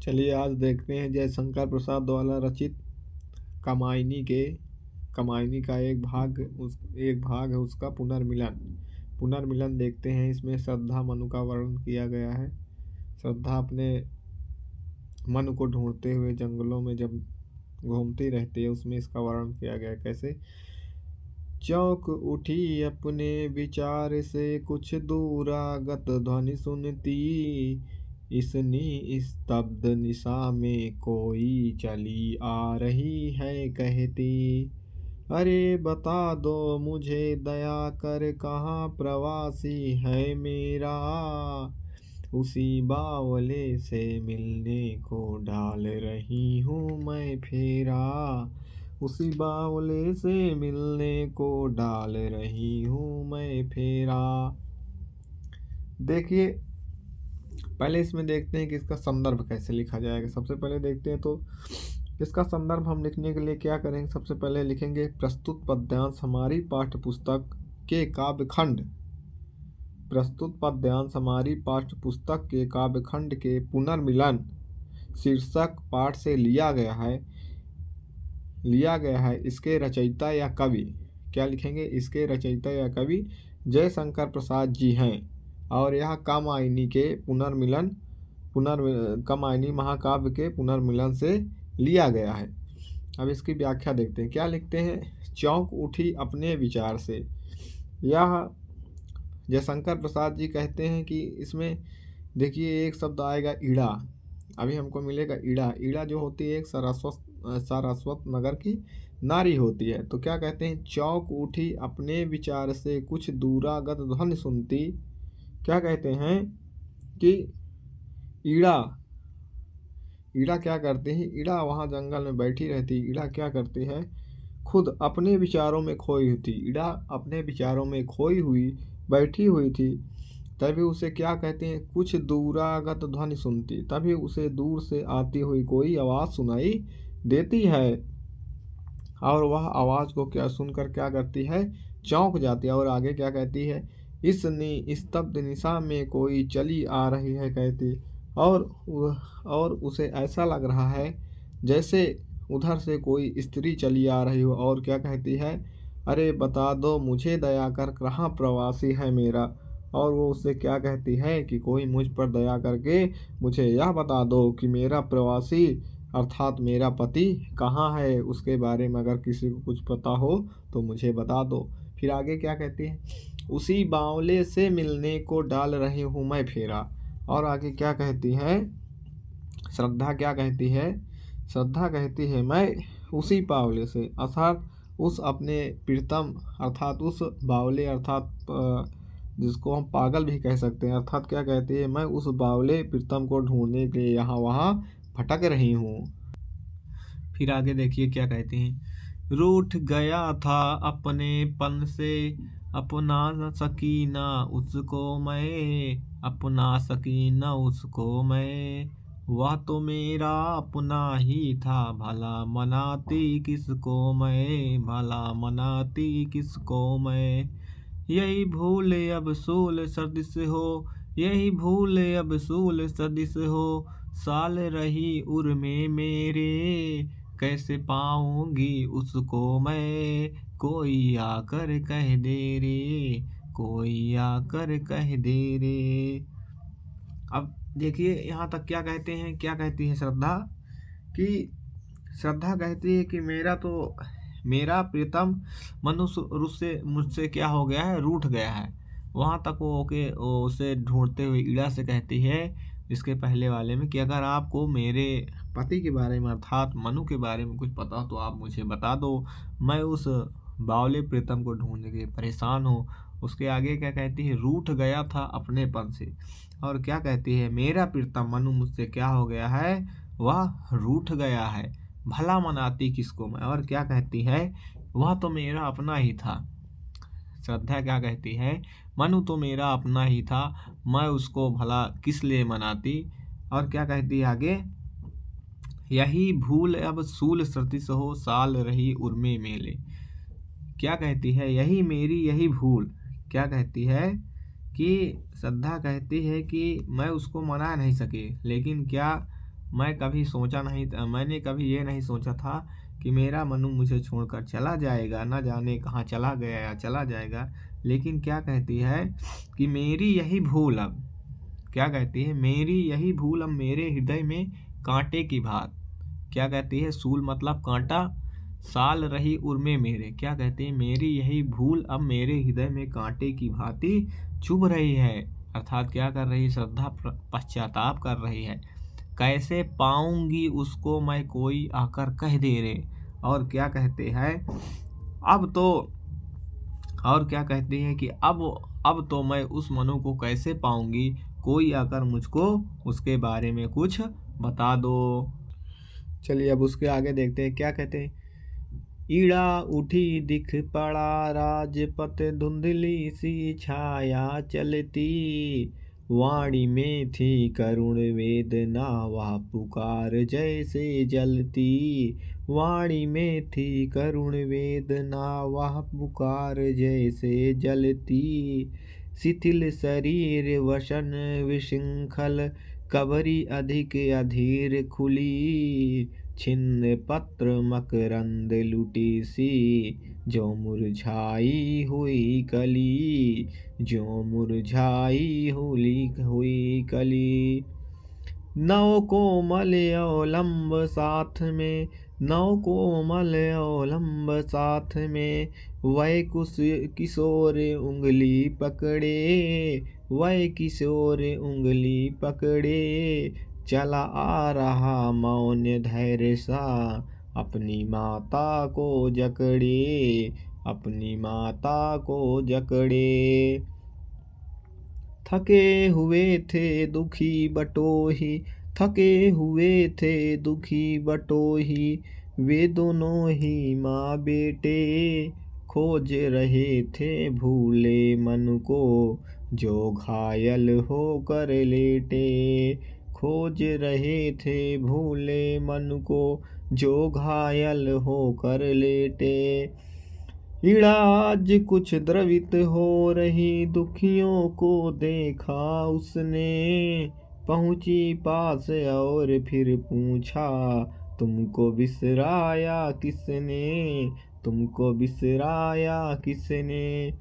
चलिए आज देखते हैं जयशंकर प्रसाद द्वारा रचित कामायनी का एक भाग है उसका पुनर्मिलन देखते हैं। इसमें श्रद्धा मनु का वर्णन किया गया है। श्रद्धा अपने मनु को ढूंढते हुए जंगलों में जब घूमती रहती है, उसमें इसका वर्णन किया गया है। कैसे? चौंक उठी अपने विचार से, कुछ दूरागत ध्वनि सुनती, इसनी स्तब्ध निशा में कोई चली आ रही है कहती, अरे बता दो मुझे दया कर, कहाँ प्रवासी है मेरा, उसी बावले से मिलने को डाल रही हूँ मैं फेरा, उसी बावले से मिलने को डाल रही हूँ मैं फेरा। देखिए, पहले इसमें देखते हैं कि इसका संदर्भ कैसे लिखा जाएगा। सबसे पहले देखते हैं तो इसका संदर्भ हम लिखने के लिए क्या करेंगे। सबसे पहले लिखेंगे प्रस्तुत पद्यांश हमारी पाठ्य पुस्तक के काव्यखंड, प्रस्तुत पद्यांश हमारी पाठ्य पुस्तक के काव्यखंड के पुनर्मिलन शीर्षक पाठ से लिया गया है। इसके रचयिता या कवि क्या लिखेंगे? इसके रचयिता या कवि जयशंकर प्रसाद जी हैं और यह कामायनी महाकाव्य के पुनर्मिलन से लिया गया है। अब इसकी व्याख्या देखते हैं। क्या लिखते हैं? चौंक उठी अपने विचार से। यह जयशंकर प्रसाद जी कहते हैं कि इसमें देखिए एक शब्द आएगा ईड़ा। अभी हमको मिलेगा ईड़ा। ईड़ा जो होती है एक सारस्वत नगर की नारी होती है। तो क्या कहते हैं? चौंक उठी अपने विचार से, कुछ दूरागत ध्वनि सुनती। क्या कहते हैं कि ईड़ा क्या करती है? ईड़ा वहाँ जंगल में बैठी रहती। ईड़ा क्या करती है? खुद अपने विचारों में खोई हुई थी। ईड़ा अपने विचारों में खोई हुई बैठी हुई थी। तभी उसे क्या कहते हैं? कुछ दूरागत ध्वनि सुनती। तभी उसे दूर से आती हुई कोई आवाज़ सुनाई देती है और वह आवाज़ को क्या सुनकर क्या करती है? चौंक जाती है। और आगे क्या कहती है? इसने स्तब्ध निशा में कोई चली आ रही है कहती, और उसे ऐसा लग रहा है जैसे उधर से कोई स्त्री चली आ रही हो। और क्या कहती है? अरे बता दो मुझे दया कर, कहाँ प्रवासी है मेरा। और वो उससे क्या कहती है कि कोई मुझ पर दया करके मुझे यह बता दो कि मेरा प्रवासी अर्थात मेरा पति कहाँ है। उसके बारे में अगर किसी को कुछ पता हो तो मुझे बता दो। फिर आगे क्या कहती है? उसी बावले से मिलने को डाल रही हूँ मैं फेरा। और आगे क्या कहती है? श्रद्धा क्या कहती है? श्रद्धा कहती है मैं उसी बावले से, अर्थात उस अपने प्रीतम अर्थात उस बावले अर्थात जिसको हम पागल भी कह सकते हैं, अर्थात क्या कहती है? मैं उस बावले प्रीतम को ढूंढने के लिए यहाँ वहाँ भटक रही हूँ। फिर आगे देखिए क्या कहती हैं? रूठ गया था अपने पन से, अपना सकी ना उसको मैं, अपना सकी ना उसको मैं, वह तो मेरा अपना ही था, भला मनाती किसको मैं, भला मनाती किसको मैं। यही भूल अब सूल सदिश हो, यही भूल अब सूल सदिश हो, साल रही उर में मेरे, कैसे पाऊंगी उसको मैं, कोई आकर कह दे रे, कोई आकर कह दे रे। अब देखिए यहाँ तक क्या कहते हैं, क्या कहती है श्रद्धा कि श्रद्धा कहती है कि मेरा प्रीतम मनुष्य से मुझसे क्या हो गया है? रूठ गया है। वहाँ तक वो उसे ढूंढते हुए ईड़ा से कहती है इसके पहले वाले में कि अगर आपको मेरे पति के बारे में अर्थात मनु के बारे में कुछ पता हो तो आप मुझे बता दो, मैं उस बावले प्रीतम को ढूंढने के लिए परेशान हूँ। उसके आगे क्या कहती है? रूठ गया था अपनेपन से। और क्या कहती है? मेरा प्रीतम मनु मुझसे क्या हो गया है? वह रूठ गया है, भला मनाती किसको मैं। और क्या कहती है? वह तो मेरा अपना ही था। श्रद्धा क्या कहती है? मनु तो मेरा अपना ही था, मैं उसको भला किस लिए मनाती। और क्या कहती है आगे? यही भूल अब सूल सतीश हो, साल रही उर्मे मेले। क्या कहती है? यही भूल। क्या कहती है कि श्रद्धा कहती है कि मैं उसको मना नहीं सकी, लेकिन क्या मैंने कभी ये नहीं सोचा था कि मेरा मनु मुझे छोड़कर चला जाएगा, न जाने कहाँ चला गया या चला जाएगा। लेकिन क्या कहती है कि मेरी यही भूल अब, क्या कहती है, मेरी यही भूल अब मेरे हृदय में कांटे की भात। क्या कहती है, सूल मतलब कांटा, साल रही उर्मे मेरे। क्या कहते हैं, मेरी यही भूल अब मेरे हृदय में कांटे की भांति चुभ रही है। अर्थात क्या कर रही, श्रद्धा पश्चाताप कर रही है। कैसे पाऊंगी उसको मैं, कोई आकर कह दे रे। और क्या कहते हैं, अब तो, और क्या कहती है कि अब तो मैं उस मनु को कैसे पाऊंगी, कोई आकर मुझको उसके बारे में कुछ बता दो। चलिए अब उसके आगे देखते हैं क्या कहते हैं। ईड़ा उठी दिख पड़ा राजपथ, धुंधली सी छाया चलती, वाणी में थी करुण वेदना, वह पुकार जैसे जलती। वाणी में थी करुण वेदना, वह पुकार जैसे जलती। शिथिल शरीर वसन विशृंखल, कबरी अधिक अधीर खुली। छिन्न पत्र मकरंद लुटी सी, जो मुरझाई हुई कली, जो मुरझाई हुई कली। नौ कोमल अवलंब साथ में, नौ कोमल अवलंब साथ में, वह किशोर उंगली पकड़े, वह किशोर उंगली पकड़े। चला आ रहा मौन धैर्य सा, अपनी माता को जकड़े, अपनी माता को जकड़े। थके हुए थे दुखी बटोही, थके हुए थे दुखी बटोही, वे दोनों ही माँ बेटे। खोज रहे थे भूले मन को, जो घायल होकर लेटे। खोज रहे थे भूले मन को, जो घायल होकर लेटे। ईड़ा आज कुछ द्रवित हो रही, दुखियों को देखा उसने। पहुंची पास और फिर पूछा, तुमको बिसराया किसने, तुमको बिसराया किसने।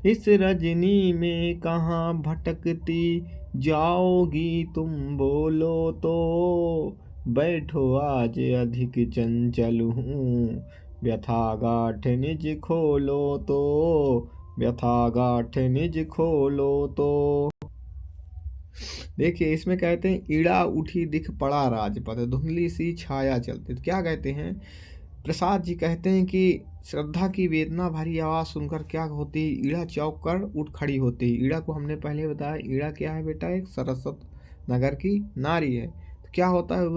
इस रजनी में कहाँ भटकती जाओगी तुम, बोलो तो। बैठो आज अधिक चंचल हूँ, व्यथा गाठ निज खोलो तो, व्यथा गाठ निज खोलो तो। देखिए इसमें कहते हैं, ईड़ा उठी दिख पड़ा राजपथ, धुंधली सी छाया चलती। तो क्या कहते हैं, प्रसाद जी कहते हैं कि श्रद्धा की वेदना भरी आवाज़ सुनकर क्या होती, ईड़ा चौंक कर उठ खड़ी होती। ईड़ा को हमने पहले बताया, ईड़ा क्या है बेटा, एक सरस्वत नगर की नारी है। तो क्या होता है,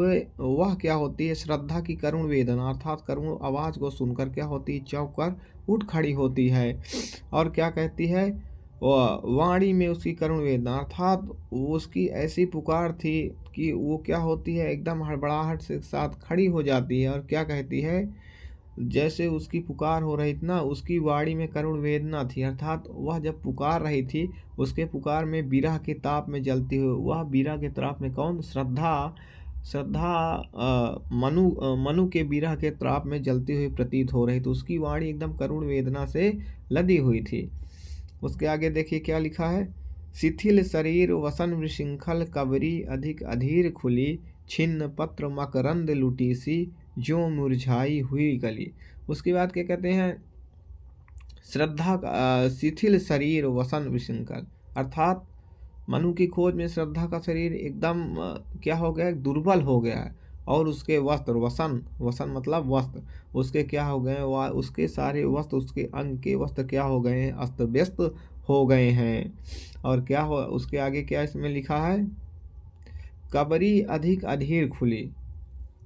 वह क्या होती है, श्रद्धा की करुण वेदना अर्थात करुण आवाज़ को सुनकर क्या होती है, चौंक कर उठ खड़ी होती है। और क्या कहती है, वाणी में उसकी करुण वेदना अर्थात उसकी ऐसी पुकार थी कि वो क्या होती है, एकदम हड़बड़ाहट से साथ खड़ी हो जाती है। और क्या कहती है, जैसे उसकी पुकार हो रही थी ना, उसकी वाणी में करुण वेदना थी अर्थात वह जब पुकार रही थी, उसके पुकार में विरह के ताप में जलती हुई, वह विरह के ताप में कौन, श्रद्धा, श्रद्धा मनु के विरह के ताप में जलती हुई प्रतीत हो रही। तो उसकी वाणी एकदम करुण वेदना से लदी हुई थी। उसके आगे देखिए क्या लिखा है, शिथिल शरीर वसन विशृंखल, कबरी अधिक अधीर खुली, छिन्न पत्र मकरंद लुटी सी, जो मुरझाई हुई कली। उसके बाद क्या कहते हैं, श्रद्धा का शिथिल शरीर वसन विशृंखल अर्थात मनु की खोज में श्रद्धा का शरीर एकदम क्या हो गया, दुर्बल हो गया है। और उसके वस्त्र, वसन, वसन मतलब वस्त्र, उसके क्या हो गए, उसके सारे वस्त्र, उसके अंग के वस्त्र क्या हो गए हैं, अस्त व्यस्त हो गए हैं। और क्या हो, उसके आगे क्या इसमें लिखा है, कबरी अधिक अधीर खुली।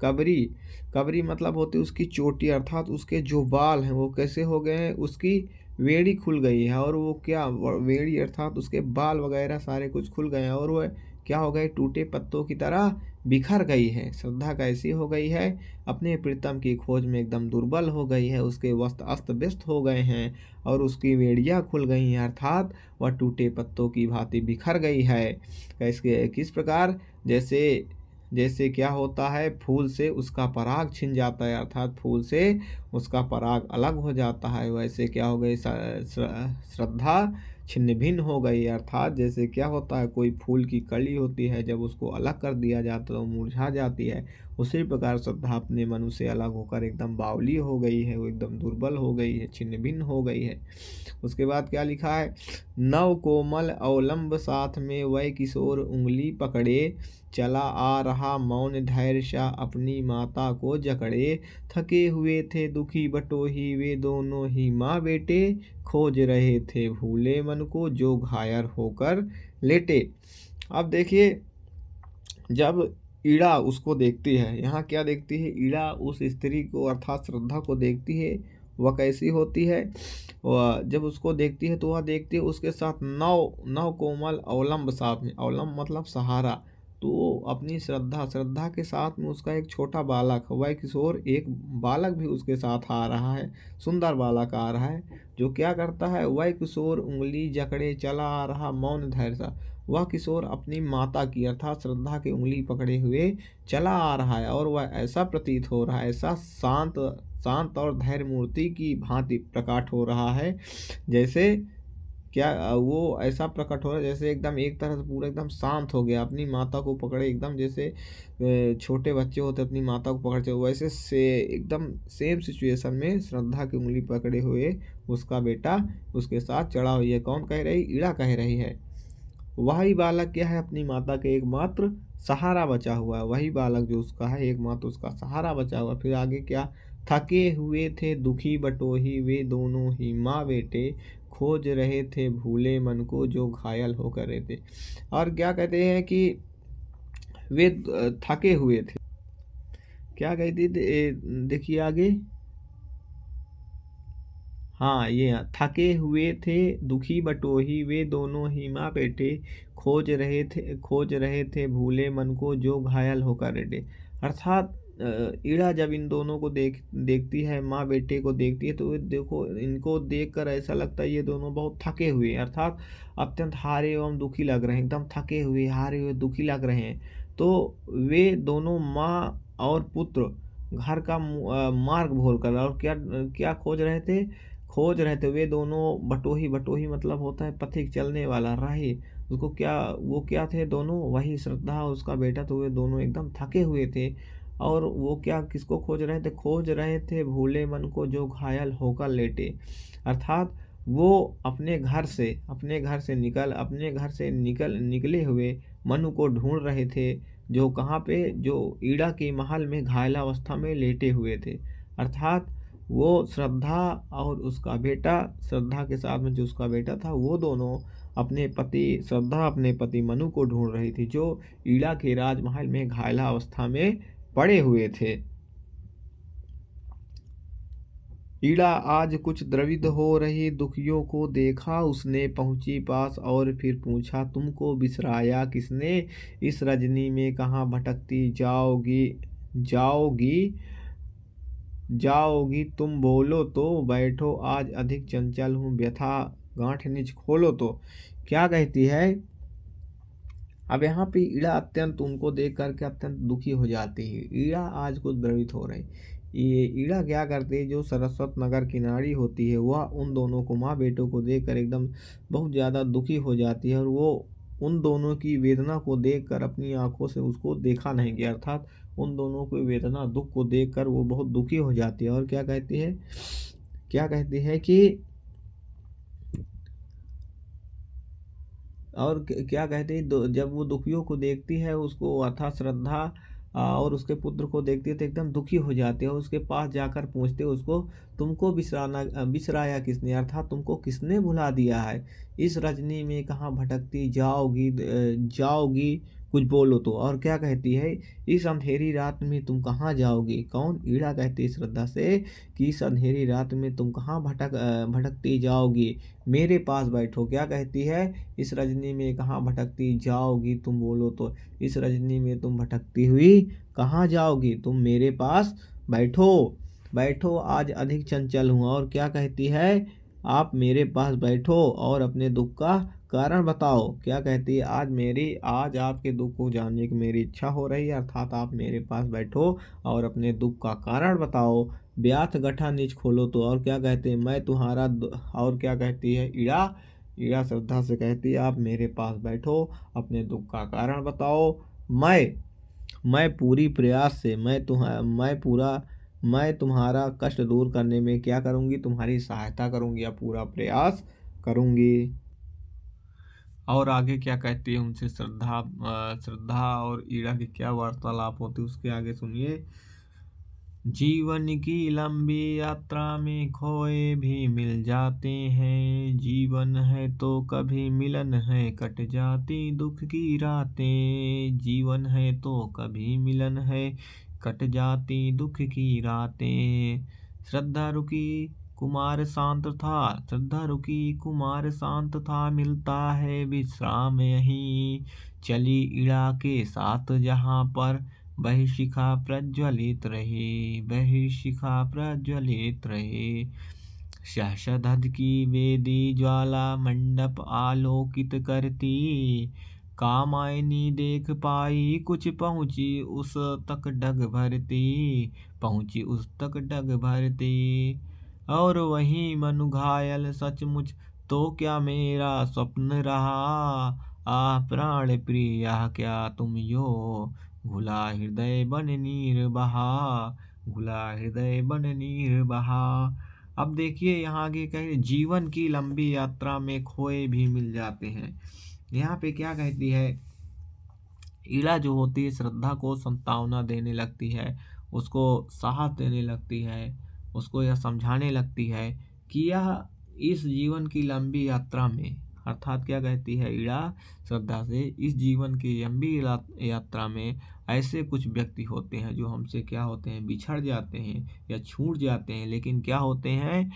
कबरी, कबरी मतलब होती है उसकी चोटी अर्थात उसके जो बाल हैं वो कैसे हो गए हैं, उसकी वेड़ी खुल गई है। और वो क्या, वेड़ी अर्थात उसके बाल वगैरह सारे कुछ खुल गए हैं, और वह क्या हो गए, टूटे पत्तों की तरह बिखर गई है। श्रद्धा कैसी हो गई है, अपने प्रीतम की खोज में एकदम दुर्बल हो गई है, उसके वस्त्र अस्त व्यस्त हो गए हैं और उसकी वेड़ियाँ खुल गई हैं अर्थात वह टूटे पत्तों की भांति बिखर गई है। कैसे, किस प्रकार, जैसे जैसे क्या होता है, फूल से उसका पराग छिन जाता है, अर्थात फूल से उसका पराग अलग हो जाता है, वैसे क्या हो गई श्रद्धा छिन्न भिन्न हो गई। अर्थात जैसे क्या होता है, कोई फूल की कली होती है, जब उसको अलग कर दिया जाता है तो मुरझा जाती है, उसी प्रकार श्रद्धा अपने मनु से अलग होकर एकदम बावली हो गई है, वो एकदम दुर्बल हो गई है, छिन्न भिन्न हो गई है। उसके बाद क्या लिखा है, नव कोमल अवलंब साथ में वह किशोर उंगली पकड़े, चला आ रहा मौन धैर्य सा अपनी माता को जकड़े, थके हुए थे दुखी बटोही वे दोनों ही माँ बेटे, खोज रहे थे भूले मन को जो घायल होकर लेटे। अब देखिए, जब ईड़ा उसको देखती है, यहाँ क्या देखती है, ईड़ा उस स्त्री को अर्थात श्रद्धा को देखती है, वह कैसी होती है, वह जब उसको देखती है तो वह देखती है उसके साथ नव नव कोमल अवलंब साथ में, अवलंब मतलब सहारा, तो अपनी श्रद्धा के साथ में उसका एक छोटा बालक, वह किशोर एक बालक भी उसके साथ आ रहा है, सुंदर बालक आ रहा है, जो क्या करता है, वह किशोर उंगली जकड़े चला आ रहा मौन धैर्य सा, वह किशोर अपनी माता की अर्थात श्रद्धा की उंगली पकड़े हुए चला आ रहा है, और वह ऐसा प्रतीत हो रहा है, ऐसा शांत शांत और धैर्य मूर्ति की भांति प्रकट हो रहा है, जैसे क्या वो ऐसा प्रकट हो रहा है जैसे एकदम एक तरह से पूरा एकदम शांत हो गया, अपनी माता को पकड़े एकदम, जैसे छोटे बच्चे होते अपनी माता को पकड़ते, वैसे से एकदम सेम सिचुएशन में श्रद्धा की उंगली पकड़े हुए उसका बेटा उसके साथ चढ़ा हुई है। कौन कह रही, ईड़ा कह रही है। वही बालक क्या है, अपनी माता के एकमात्र सहारा बचा हुआ है, वही बालक जो उसका है एकमात्र उसका सहारा बचा हुआ। फिर आगे क्या, थके हुए थे दुखी बटोही वे दोनों ही माँ बेटे, खोज रहे थे भूले मन को जो घायल होकर रहते। और क्या कहते हैं कि वे थके हुए थे, क्या कहती देखिए आगे, हाँ ये यहाँ, थके हुए थे दुखी बटोही वे दोनों ही माँ बेटे, खोज रहे थे भूले मन को जो घायल होकर रेटे। अर्थात ईड़ा जब इन दोनों को देखती है, माँ बेटे को देखती है, तो देखो इनको देखकर ऐसा लगता है ये दोनों बहुत थके हुए हैं, अर्थात अत्यंत हारे एवं दुखी लग रहे हैं, एकदम थके हुए हारे हुए दुखी लग रहे हैं। तो वे दोनों माँ और पुत्र घर का मार्ग भूल कर, और क्या क्या खोज रहे थे वे दोनों बटोही, बटोही मतलब होता है पथिक, चलने वाला राही, उसको क्या, वो क्या थे दोनों, वही श्रद्धा उसका बेटा, तो वे दोनों एकदम थके हुए थे। और वो क्या किसको खोज रहे थे भूले मन को जो घायल होकर लेटे। अर्थात वो अपने घर से निकले हुए मनु को ढूंढ रहे थे, जो कहाँ पे, जो ईड़ा के महल में घायल अवस्था में लेटे हुए थे। अर्थात वो श्रद्धा और उसका बेटा, श्रद्धा के साथ में जो उसका बेटा था, वो दोनों श्रद्धा अपने पति मनु को ढूंढ रही थी, जो ईड़ा के राजमहल में घायला अवस्था में पड़े हुए थे। ईड़ा आज कुछ द्रवित हो रही दुखियों को देखा उसने, पहुंची पास और फिर पूछा तुमको बिसराया किसने, इस रजनी में कहाँ भटकती जाओगी जाओगी तुम बोलो तो, बैठो आज अधिक चंचल हूँ व्यथा गांठ निज खोलो तो। क्या कहती है, अब यहाँ पे ईड़ा अत्यंत उनको देख करके अत्यंत दुखी हो जाती है, ईड़ा आज कुछ द्रवित हो रही। ये ईड़ा क्या करती है, जो सरस्वत नगर की नारी होती है, वह उन दोनों को, माँ बेटों को देखकर एकदम बहुत ज़्यादा दुखी हो जाती है, और वो उन दोनों की वेदना को देखकर अपनी आंखों से उसको देखा नहीं गया, अर्थात उन दोनों की वेदना दुख को देखकर वो बहुत दुखी हो जाती है। और क्या कहती है कि, और क्या कहते हैं, जब वो दुखियों को देखती है, उसको अर्थात श्रद्धा और उसके पुत्र को देखती है, तो एकदम दुखी हो जाती है, और उसके पास जाकर पूछते उसको, तुमको बिसराया किसने, अर्थात तुमको किसने भुला दिया है, इस रजनी में कहाँ भटकती जाओगी कुछ बोलो तो। और क्या कहती है, इस अंधेरी रात में तुम कहाँ जाओगी, कौन, ईड़ा कहती है श्रद्धा से कि इस अंधेरी रात में तुम कहाँ भटकती जाओगी, मेरे पास बैठो। क्या कहती है, इस रजनी में कहाँ भटकती जाओगी तुम बोलो तो, इस रजनी में तुम भटकती हुई कहाँ जाओगी, तुम मेरे पास बैठो आज अधिक चंचल हूँ। और क्या कहती है, आप मेरे पास बैठो और अपने दुख का कारण बताओ। क्या कहती है, आज आपके दुख को जानने की मेरी इच्छा हो रही है, अर्थात आप मेरे पास बैठो और अपने दुख का कारण बताओ। ब्याथ गठा नीच खोलो तो, और क्या कहते हैं, मैं तुम्हारा और क्या कहती है, ईड़ा ईड़ा श्रद्धा से कहती है आप मेरे पास बैठो, अपने दुख का कारण बताओ। मैं पूरी प्रयास से मैं तुम्हारा कष्ट दूर करने में क्या करूँगी, तुम्हारी सहायता करूँगी या पूरा प्रयास करूँगी। और आगे क्या कहती है उनसे श्रद्धा और ईड़ा की क्या वार्तालाप होती है उसके आगे सुनिए। जीवन की लंबी यात्रा में खोए भी मिल जाते हैं, जीवन है तो कभी मिलन है, कट जाती दुख की रातें, जीवन है तो कभी मिलन है, कट जाती दुख की रातें। श्रद्धा रुकी कुमार शांत था, मिलता है विश्राम यहीं, चली इड़ा के साथ जहाँ पर वही शिखा प्रज्वलित रहे। सहस्रधद की वेदी ज्वाला मंडप आलोकित करती, कामायनी देख पाई कुछ पहुंची उस तक डग भरती। और वही मनु घायल सचमुच तो क्या मेरा स्वप्न रहा, प्राण प्रिय क्या तुम यो, घुला हृदय बन नीर बहा। अब देखिए यहाँ आगे कहे, जीवन की लंबी यात्रा में खोए भी मिल जाते हैं। यहाँ पे क्या कहती है, ईड़ा जो होती है श्रद्धा को संतावना देने लगती है, उसको साहस देने लगती है, उसको यह समझाने लगती है कि यह इस जीवन की लंबी यात्रा में, अर्थात क्या कहती है ईड़ा श्रद्धा से, इस जीवन की लंबी यात्रा में ऐसे कुछ व्यक्ति होते हैं जो हमसे क्या होते हैं, बिछड़ जाते हैं या छूट जाते हैं, लेकिन क्या होते हैं,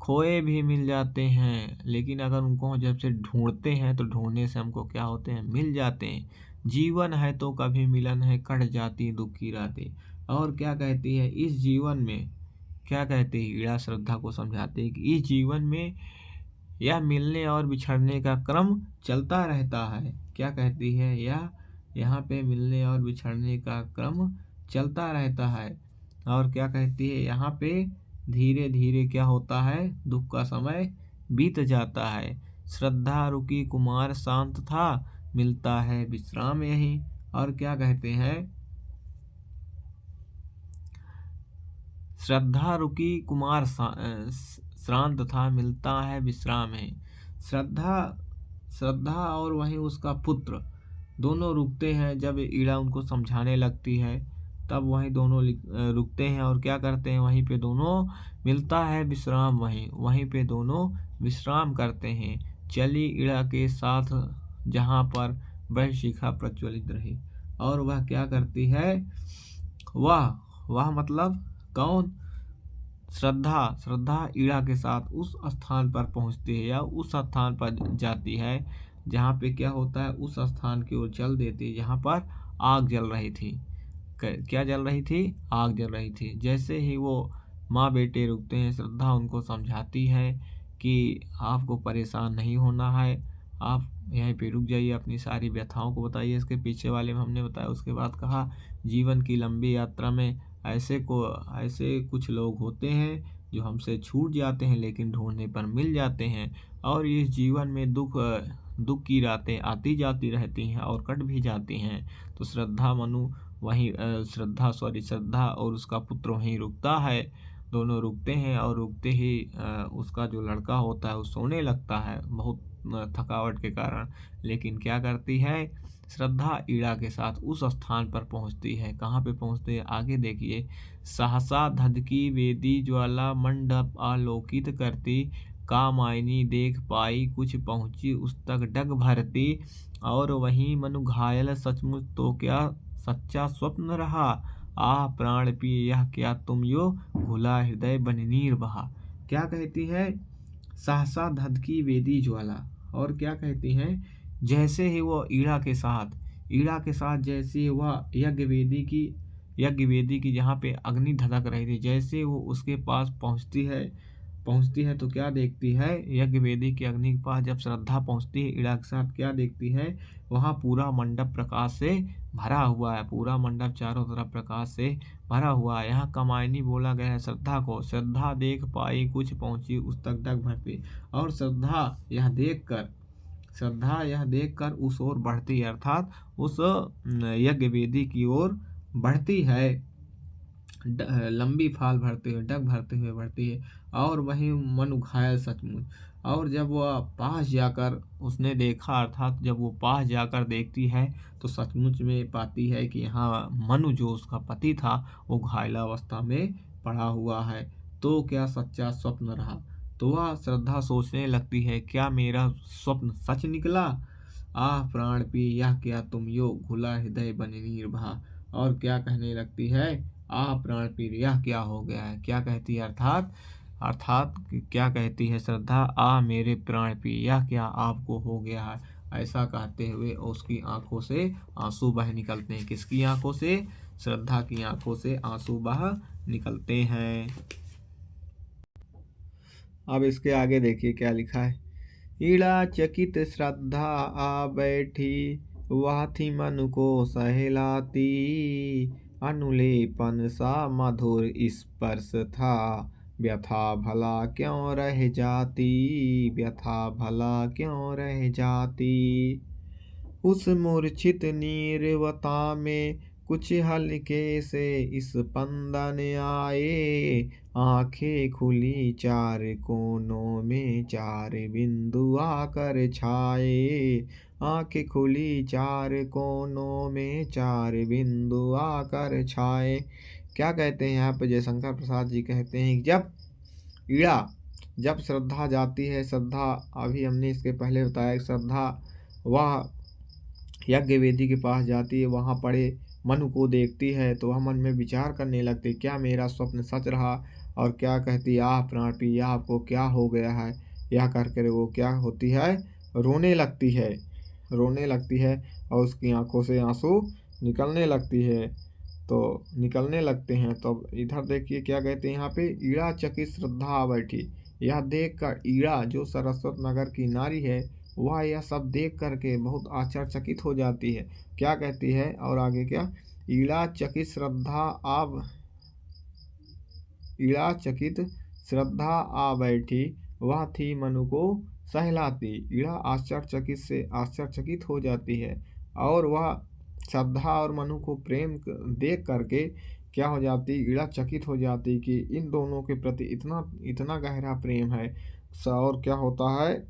खोए भी मिल जाते हैं। लेकिन अगर उनको जब से ढूंढते हैं तो ढूंढने से हमको क्या होते हैं, मिल जाते हैं। जीवन है तो कभी मिलन है, कट जाती दुख की रातें। और क्या कहती है, इस जीवन में क्या कहती है, ईड़ा श्रद्धा को समझाते हैं कि इस जीवन में यह मिलने और बिछड़ने का क्रम चलता रहता है। क्या कहती है, यह यहाँ पे मिलने और बिछड़ने का क्रम चलता रहता है। और क्या कहती है, यहाँ पे धीरे धीरे क्या होता है, दुख का समय बीत जाता है। श्रद्धा रुकी कुमार शांत था, मिलता है विश्राम यहीं। और क्या कहते हैं, श्रद्धा रुकी कुमार श्रांत था, मिलता है विश्राम है। श्रद्धा और वहीं उसका पुत्र दोनों रुकते हैं। जब ईड़ा उनको समझाने लगती है तब वहीं दोनों रुकते हैं और क्या करते हैं, वहीं पे दोनों मिलता है विश्राम, वहीं पे दोनों विश्राम करते हैं। चली ईड़ा के साथ जहाँ पर वह शिखा प्रज्वलित रही। और वह क्या करती है, वह मतलब कौन, श्रद्धा ईड़ा के साथ उस स्थान पर पहुंचती है या उस स्थान पर जाती है जहाँ पे क्या होता है, उस स्थान की ओर चल देती है जहाँ पर आग जल रही थी। क्या जल रही थी, आग जल रही थी। जैसे ही वो माँ बेटे रुकते हैं, श्रद्धा उनको समझाती है कि आपको परेशान नहीं होना है, आप यहीं पे रुक जाइए, अपनी सारी व्यथाओं को बताइए। इसके पीछे वाले में हमने बताया। उसके बाद कहा, जीवन की लंबी यात्रा में ऐसे कुछ लोग होते हैं जो हमसे छूट जाते हैं लेकिन ढूंढने पर मिल जाते हैं। और इस जीवन में दुख की रातें आती जाती रहती हैं और कट भी जाती हैं। तो श्रद्धा और उसका पुत्र वहीं रुकता है। दोनों रुकते हैं और रुकते ही उसका जो लड़का होता है वो सोने लगता है बहुत थकावट के कारण। लेकिन क्या करती है, श्रद्धा ईड़ा के साथ उस स्थान पर पहुंचती है। कहाँ पे पहुंचती है, आगे देखिए। सहसा धधकी वेदी ज्वाला मंडप आलोकित करती, कामायनी देख पाई कुछ पहुंची उस तक डग भरती। और वहीं मनु घायल सचमुच तो क्या सच्चा स्वप्न रहा, प्राण पिए यह क्या तुम यो, घुला हृदय बन नीर बहा। क्या कहती है, सहसा धधकी वेदी ज्वाला। और क्या कहती हैं, जैसे ही वो ईड़ा के साथ जैसे ही वह यज्ञ वेदी की जहाँ पे अग्नि धधक रही थी, जैसे वो उसके पास पहुँचती है पहुंचती है तो क्या देखती है, यज्ञ वेदी की अग्नि के पास जब श्रद्धा पहुंचती है इड़ा के साथ, क्या देखती है, वहां पूरा मंडप प्रकाश से भरा हुआ है, पूरा मंडप चारों तरफ प्रकाश से भरा हुआ है। यहाँ कमायनी बोला गया है श्रद्धा को, श्रद्धा देख पाई कुछ पहुंची उस तक तक भरती। और श्रद्धा यह देखकर उस ओर बढ़ती है, अर्थात उस यज्ञ वेदी की ओर बढ़ती है, लंबी फाल भरते हुए, डग भरते हुए बढ़ती है। और वहीं मन घायल सचमुच। और जब वह पास जाकर उसने देखा, अर्थात जब वो पास जाकर देखती है तो सचमुच में पाती है कि यहाँ मनु जो उसका पति था वो घायलावस्था में पड़ा हुआ है। तो क्या सच्चा स्वप्न रहा। तो वह श्रद्धा सोचने लगती है, क्या मेरा स्वप्न सच निकला। आह प्राण पी यह क्या तुम यो, घुला हृदय बने निर्भा। और क्या कहने लगती है, आह प्राण पी यह क्या हो गया है। क्या कहती है, अर्थात अर्थात क्या कहती है श्रद्धा, आह मेरे प्राण पी यह क्या आपको हो गया है। ऐसा कहते हुए उसकी आंखों से आंसू बह निकलते हैं। किसकी आंखों से, श्रद्धा की आंखों से आंसू बह निकलते हैं। अब इसके आगे देखिए क्या लिखा है। इड़ा चकित श्रद्धा आ बैठी, वह थी मन को सहलाती। अनुलेपन सा मधुर स्पर्श था, व्यथा भला क्यों रह जाती, व्यथा भला क्यों रह जाती। उस मूर्छित नीरवता में कुछ हल्के से स्पंदन आए। आंखें खुली चार कोनों में चार बिंदु आकर छाए। आंखें खुली चार कोनों में चार बिंदु आकर छाए। क्या कहते हैं यहाँ पे जयशंकर प्रसाद जी कहते हैं, जब श्रद्धा जाती है, श्रद्धा अभी हमने इसके पहले बताया, श्रद्धा वह यज्ञ वेदी के पास जाती है, वहाँ पड़े मनु को देखती है तो वह मन में विचार करने लगती, क्या मेरा स्वप्न सच रहा। और क्या कहती, आह प्राण पिया आपको क्या हो गया है। यह करके वो क्या होती है, रोने लगती है और उसकी आंखों से आंसू निकलने लगती है, तो निकलने लगते हैं। तो इधर देखिए क्या कहते हैं यहाँ पे, ईड़ा चकित श्रद्धा आ बैठी। यह देख कर ईड़ा जो सरस्वत नगर की नारी है, वह यह सब देख करके बहुत आश्चर्यचकित हो जाती है। क्या कहती है और आगे क्या, ईड़ा चकित श्रद्धा आ बैठी, वह थी मनु को सहलाती। ईड़ा आश्चर्यचकित हो जाती है और वह श्रद्धा और मनु को प्रेम देख करके क्या हो जाती, ईड़ा चकित हो जाती कि इन दोनों के प्रति इतना इतना गहरा प्रेम है। और क्या होता है,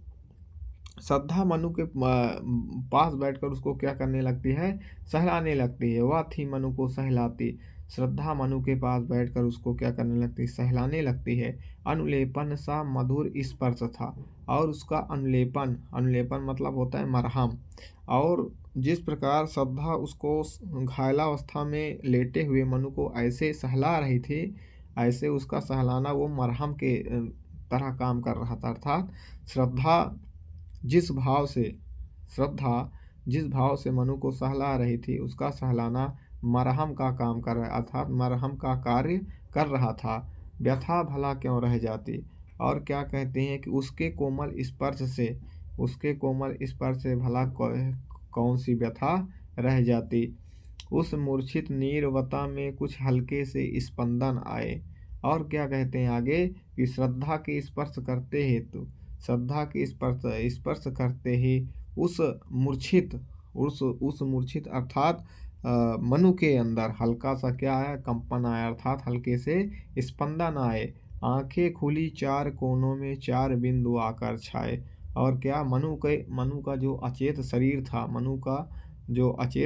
श्रद्धा मनु के पास बैठकर उसको क्या करने लगती है, सहलाने लगती है। वह थी मनु को सहलाती। श्रद्धा मनु के पास बैठकर उसको क्या करने लगती है, सहलाने लगती है। अनुलेपन सा मधुर स्पर्श था। और उसका अनुलेपन मतलब होता है मरहम। और जिस प्रकार श्रद्धा उसको घायलावस्था में लेटे हुए मनु को ऐसे सहला रही थी, ऐसे उसका सहलाना वो मरहम के तरह काम कर रहा था। अर्थात श्रद्धा जिस भाव से मनु को सहला रही थी, उसका सहलाना मरहम का काम कर रहा, अर्थात मरहम का कार्य कर रहा था। व्यथा भला क्यों रह जाती। और क्या कहते हैं कि उसके कोमल स्पर्श से भला कौन सी व्यथा रह जाती। उस मूर्छित नीरवता में कुछ हल्के से स्पंदन आए। और क्या कहते हैं आगे कि श्रद्धा के स्पर्श करते ही उस मूर्छित अर्थात मनु के अंदर हल्का सा क्या आया, कंपन आया, अर्थात हल्के से स्पंदन आए। आंखें खुली चार कोनों में चार बिंदु आकर छाए। और क्या, मनु का जो अचेत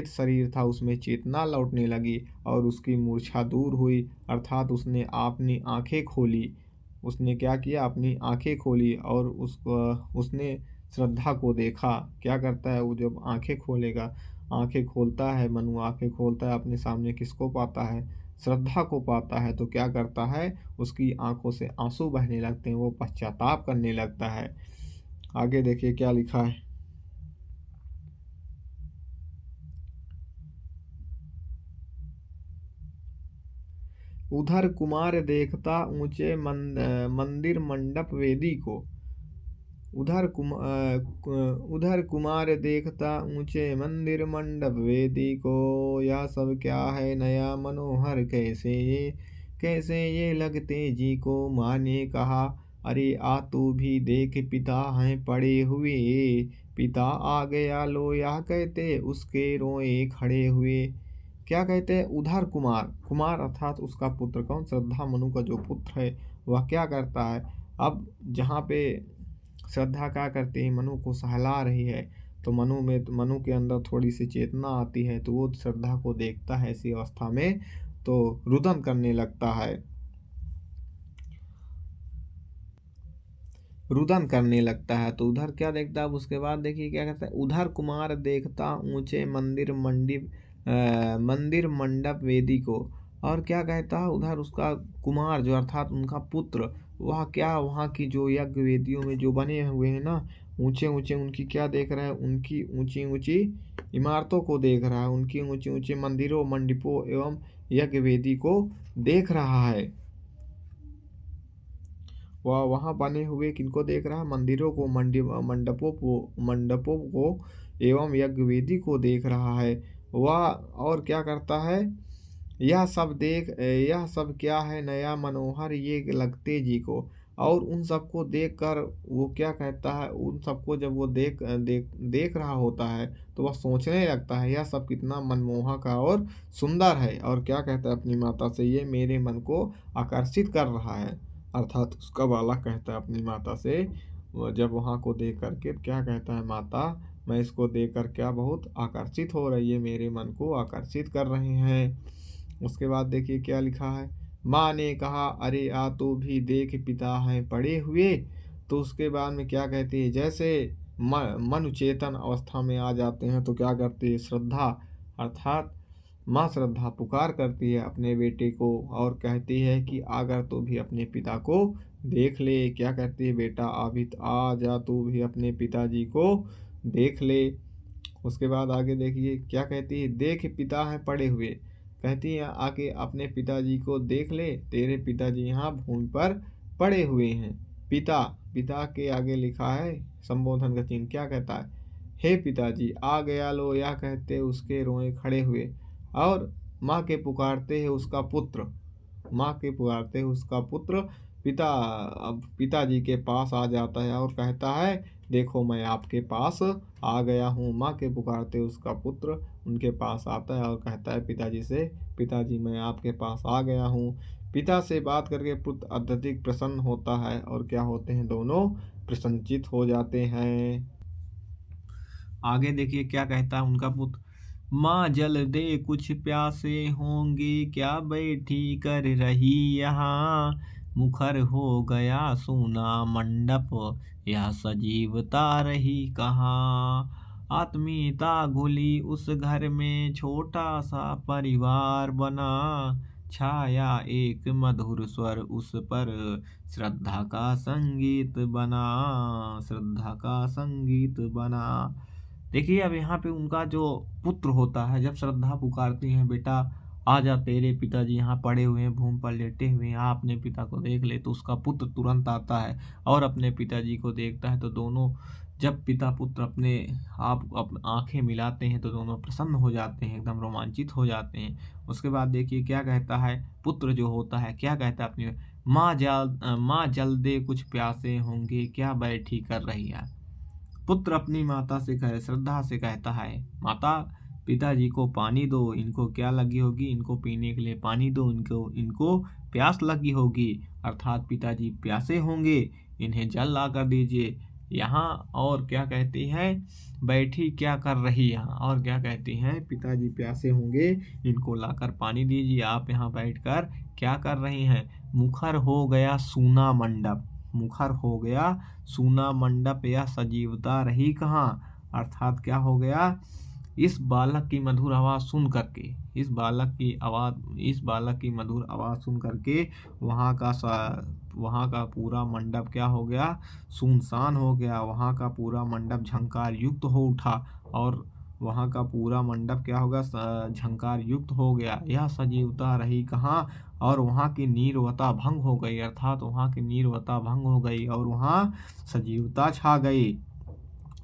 शरीर था उसमें चेतना लौटने लगी और उसकी मूर्छा दूर हुई। अर्थात उसने अपनी आंखें खोली। उसने क्या किया, अपनी आंखें खोली और उसने श्रद्धा को देखा। क्या करता है वो, जब आंखें खोलता है मनु, आंखें खोलता है, अपने सामने किसको पाता है, श्रद्धा को पाता है। तो क्या करता है, उसकी आंखों से आंसू बहने लगते हैं, वो पश्चाताप करने लगता है। आगे देखिए क्या लिखा है। उधर कुमार देखता ऊंचे मंदिर मंडप वेदी को। उधर कुमार देखता ऊंचे मंदिर मंडप वेदी को। यह सब क्या है नया मनोहर, कैसे ये लगते जी को। माँ ने कहा, अरे आ तू भी देख, पिता हैं पड़े हुए। पिता आ गया लो यह कहते उसके रोए खड़े हुए। क्या कहते हैं, उधर कुमार, कुमार अर्थात उसका पुत्र, कौन, श्रद्धा मनु का जो पुत्र है, वह क्या करता है। अब जहाँ पे श्रद्धा क्या करती है, मनु को सहला रही है, तो मनु के अंदर थोड़ी सी चेतना आती है, तो वो श्रद्धा को देखता है ऐसी अवस्था में, तो रुदन करने लगता है, रुदन करने लगता है। तो उधर क्या देखता है, उसके बाद देखिए क्या कहता है, उधर कुमार देखता ऊंचे मंदिर मंडप वेदी को। और क्या कहता है, उधर उसका कुमार जो अर्थात उनका पुत्र, वह क्या वहाँ की जो यज्ञ वेदियों में जो बने हुए हैं ना, ऊंचे ऊंचे, उनकी क्या देख रहा है, उनकी ऊंची ऊंची इमारतों को देख रहा है, उनकी ऊंचे ऊंचे मंदिरों मंडपों एवं यज्ञ वेदी को देख रहा है। वह वहाँ बने हुए किनको देख रहा है, मंदिरों को, मंडपों को एवं यज्ञ वेदी को देख रहा है वह। और क्या करता है, यह सब क्या है नया मनोहर, ये लगते जी को। और उन सबको देख कर वो क्या कहता है, उन सबको जब वो देख रहा होता है, तो वह सोचने लगता है, यह सब कितना मनमोहक और सुंदर है। और क्या कहता है अपनी माता से, ये मेरे मन को आकर्षित कर रहा है। अर्थात उसका बालक कहता है अपनी माता से, जब वहाँ को देख करके क्या कहता है, माता मैं इसको देख कर क्या बहुत आकर्षित हो रही है, मेरे मन को आकर्षित कर रहे हैं। उसके बाद देखिए क्या लिखा है, माँ ने कहा, अरे आ तू भी देख, पिता हैं पड़े हुए। तो उसके बाद में क्या कहती है, जैसे मन चेतन अवस्था में आ जाते हैं, तो क्या करती है श्रद्धा, अर्थात माँ श्रद्धा पुकार करती है अपने बेटे को, और कहती है कि अगर तू भी अपने पिता को देख ले। क्या कहती है, बेटा अभी आ जा, तू भी अपने पिताजी को देख ले। उसके बाद आगे देखिए क्या कहती है, देख पिता हैं पड़े हुए। कहती है आके अपने पिताजी को देख ले, तेरे पिताजी यहाँ भूमि पर पड़े हुए हैं। पिता, पिता के आगे लिखा है संबोधन का चिन्ह, क्या कहता है, हे पिताजी आ गया लो यह कहते उसके रोए खड़े हुए। और माँ के पुकारते हैं उसका पुत्र, माँ के पुकारते हैं उसका पुत्र, पिता अब पिताजी के पास आ जाता है और कहता है, देखो मैं आपके पास आ गया हूँ। माँ के पुकारते उसका पुत्र उनके पास आता है और कहता है पिताजी से, पिताजी मैं आपके पास आ गया हूँ। पिता से बात करके पुत्र अत्यधिक प्रसन्न होता है, और क्या होते हैं, दोनों प्रसन्नचित हो जाते हैं। आगे देखिए क्या कहता है उनका पुत्र, माँ जल दे कुछ प्यासे होंगे, क्या बैठी कर रही यहाँ। मुखर हो गया सूना मंडप, यह सजीवता रही कहाँ। आत्मीयता घुली उस घर में, छोटा सा परिवार बना। छाया एक मधुर स्वर उस पर, श्रद्धा का संगीत बना, श्रद्धा का संगीत बना। देखिए अब यहाँ पे उनका जो पुत्र होता है, जब श्रद्धा पुकारती है, बेटा आ जा, तेरे पिताजी यहाँ पड़े हुए हैं, भूमि पर लेटे हुए हैं, आ अपने पिता को देख ले। तो उसका पुत्र तुरंत आता है और अपने पिताजी को देखता है। तो दोनों, जब पिता पुत्र अपने आप आंखें मिलाते हैं, तो दोनों प्रसन्न हो जाते हैं, एकदम रोमांचित हो जाते हैं। उसके बाद देखिए क्या कहता है, पुत्र जो होता है क्या कहता है अपनी, माँ जल दे कुछ प्यासे होंगे, क्या बैठी कर रही है। पुत्र अपनी माता से कहे, श्रद्धा से कहता है, माता पिताजी को पानी दो, इनको क्या लगी होगी, इनको पीने के लिए पानी दो, इनको इनको प्यास लगी होगी, अर्थात पिताजी प्यासे होंगे, इन्हें जल ला कर दीजिए यहाँ। और क्या कहती है, बैठी क्या कर रही यहाँ, और क्या कहती हैं, पिताजी प्यासे होंगे, इनको लाकर पानी दीजिए, आप यहाँ बैठकर क्या कर रही हैं। मुखर हो गया सूना मंडप, मुखर हो गया सूना मंडप, या सजीवता रही कहाँ। अर्थात क्या हो गया, इस बालक की मधुर आवाज़ सुन करके, इस बालक की मधुर आवाज़ सुन करके वहाँ का पूरा मंडप क्या हो गया, सुनसान हो गया। वहाँ का पूरा मंडप झंकार युक्त हो उठा, और वहाँ का पूरा मंडप क्या होगा, झंकार युक्त हो गया। यह सजीवता रही कहाँ, और वहाँ की नीरवता भंग हो गई, अर्थात वहाँ की नीरवता भंग हो गई और वहाँ सजीवता छा गई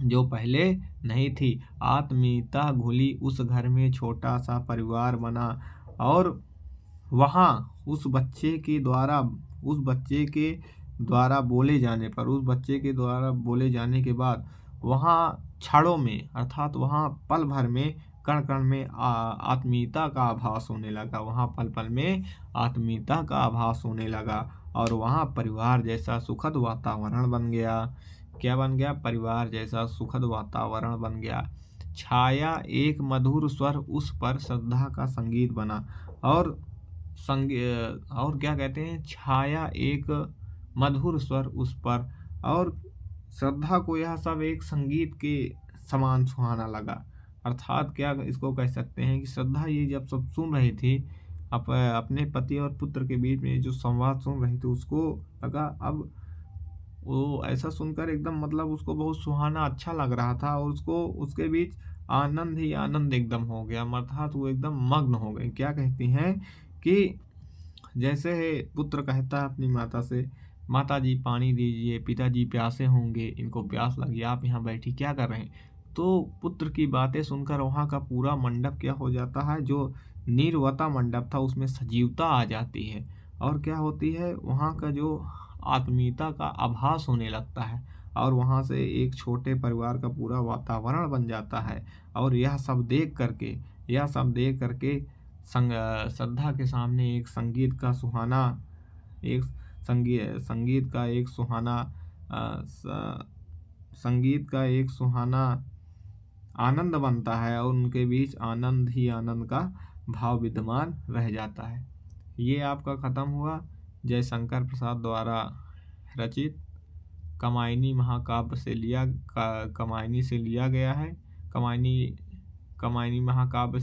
जो पहले नहीं थी। आत्मीयता घुली उस घर में, छोटा सा परिवार बना। और वहाँ उस बच्चे के द्वारा बोले जाने पर, उस बच्चे के द्वारा बोले जाने के बाद वहाँ क्षणों में, अर्थात वहाँ पल भर में, कण कण में आत्मीयता का आभास होने लगा। वहाँ पल पल में आत्मीयता का आभास होने लगा और वहाँ परिवार जैसा सुखद वातावरण बन गया। क्या बन गया? परिवार जैसा सुखद वातावरण बन गया। छाया एक मधुर स्वर उस पर श्रद्धा का संगीत बना। और और क्या कहते हैं, छाया एक मधुर स्वर उस पर, और श्रद्धा को यह सब एक संगीत के समान सुहाना लगा। अर्थात क्या इसको कह सकते हैं कि श्रद्धा ये जब सब सुन रही थी, अपने पति और पुत्र के बीच में जो संवाद सुन रही थी, उसको लगा अब वो ऐसा सुनकर एकदम मतलब उसको बहुत सुहाना अच्छा लग रहा था, और उसको उसके बीच आनंद ही आनंद एकदम हो गया। अर्थात वो एकदम मग्न हो गई। क्या कहती हैं कि जैसे पुत्र कहता है अपनी माता से, माता जी पानी दीजिए, पिताजी प्यासे होंगे, इनको प्यास लगी, आप यहाँ बैठी क्या कर रहे हैं। तो पुत्र की बातें सुनकर वहाँ का पूरा मंडप क्या हो जाता है, जो नीरवता मंडप था उसमें सजीवता आ जाती है। और क्या होती है, वहाँ का जो आत्मीयता का आभास होने लगता है, और वहाँ से एक छोटे परिवार का पूरा वातावरण बन जाता है। और यह सब देख करके श्रद्धा के सामने एक संगीत का एक सुहाना संगीत का एक सुहाना आनंद बनता है, और उनके बीच आनंद ही आनंद का भाव विद्यमान रह जाता है। ये आपका खत्म हुआ जयशंकर प्रसाद द्वारा रचित कमायनी महाकाव्य से कमायनी से लिया गया है। कमायनी महाकाव्य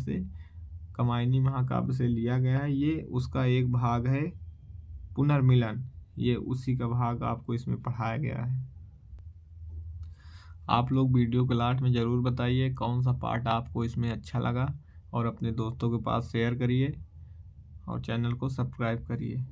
से लिया गया है। ये उसका एक भाग है, पुनर्मिलन। ये उसी का भाग आपको इसमें पढ़ाया गया है। आप लोग वीडियो के लास्ट में ज़रूर बताइए कौन सा पार्ट आपको इसमें अच्छा लगा, और अपने दोस्तों के पास शेयर करिए और चैनल को सब्सक्राइब करिए।